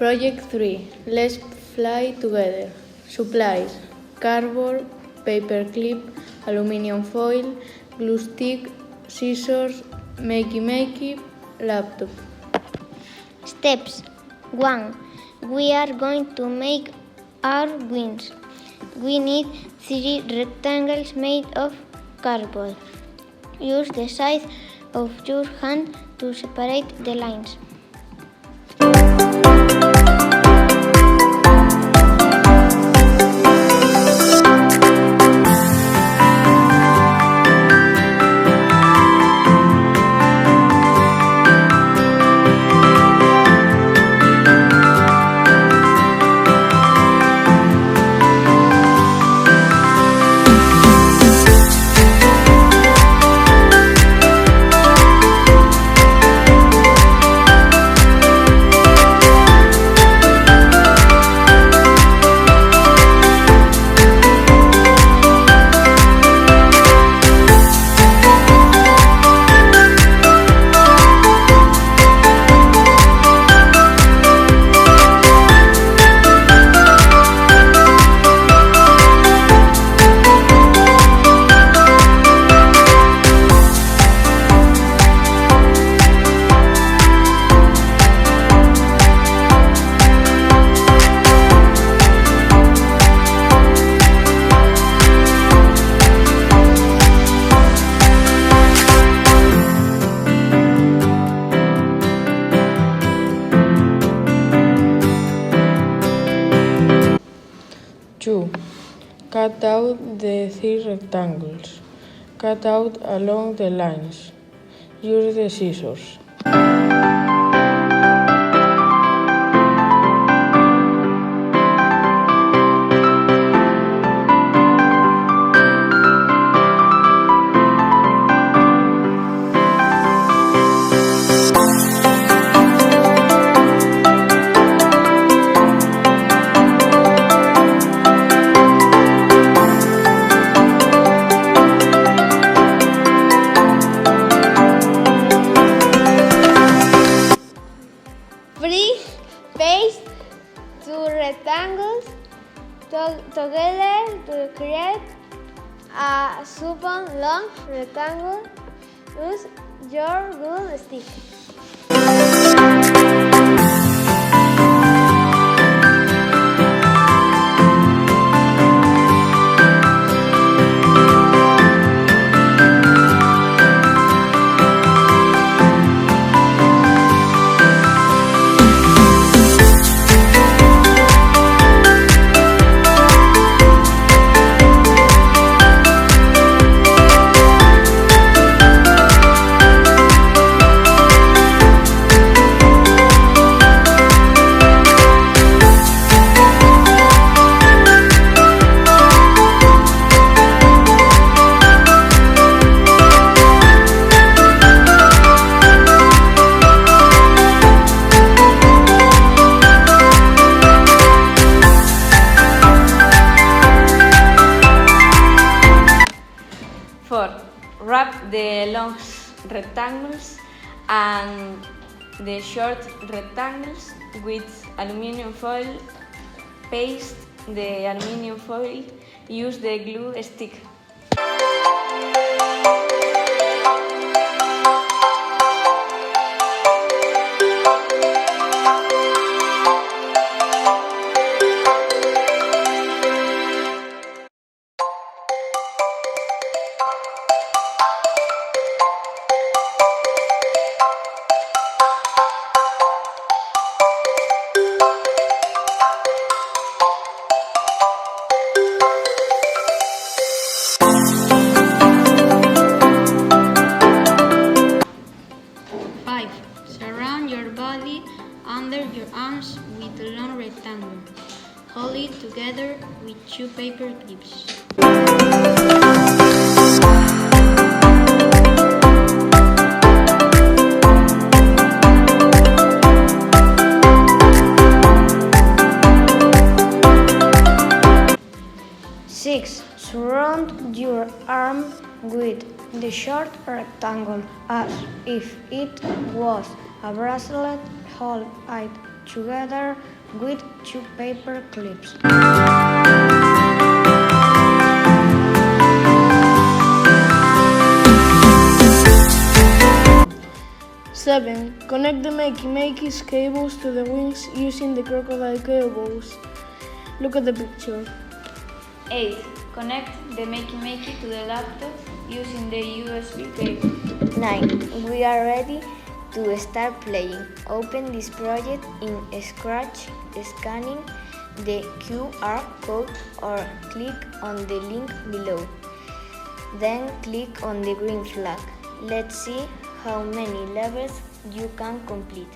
Project 3. Let's fly together. Supplies: cardboard, paper clip, aluminum foil, glue stick, scissors, makey, laptop. Steps 1. We are going to make our wings. We need 3 rectangles made of cardboard. Use the size of your hand to separate the lines. Two. Cut out the 3 rectangles. Cut out along the lines. Use the scissors. Paste 2 rectangles together to create a super long rectangle. Use your glue stick. 4. Wrap the long rectangles and the short rectangles with aluminum foil. Paste the aluminum foil. Use the glue stick. 5. Surround your body under your arms with a long rectangle. Hold it together with 2 paper clips. 6. Surround your arm with the short rectangle as if it was a bracelet. Hold it together with 2 paper clips. 7. Connect the Makey cables to the wings using the crocodile cables. Look at the picture. 8. Connect the Makey to the laptop using the USB cable. 9. We are ready to start playing. Open this project in Scratch, scanning the QR code or click on the link below. Then click on the green flag. Let's see how many levels you can complete.